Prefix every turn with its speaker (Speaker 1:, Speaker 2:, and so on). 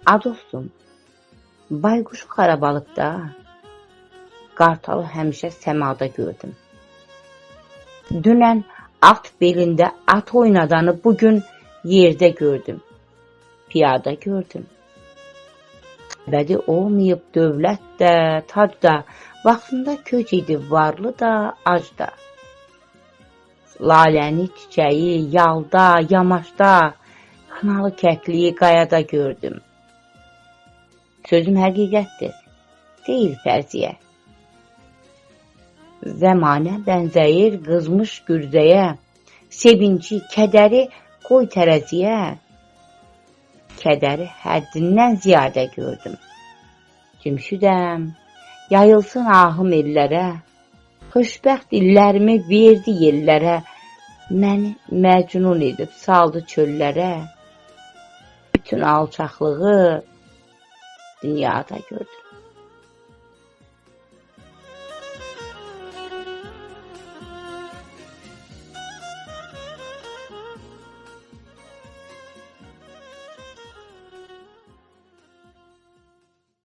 Speaker 1: A dostum, baykuşu xarabalıqda, qartalı həmişə səmada gördüm. Dünən at belində at oynadanı bugün yerdə gördüm, piyada gördüm. Bədi olmayıb dövlət də, tac da, vaxtında köç idi varlı da, ac da. Laləni çiçəyi, yalda, yamaçda, xınalı kəkliyi qayada gördüm. Sözüm həqiqətdir, deyil fərziyə. Zəmanə bənzəyir qızmış gürzəyə, sevinci, kədəri qoy tərəziyə. Kədəri həddindən ziyadə gördüm. Cümşüdəm, yayılsın ahım ellərə, xoşbəxt illərimi verdi yellərə, məni məcnun edib saldı çöllərə. Bütün alçaqlığı dünyada gördüm.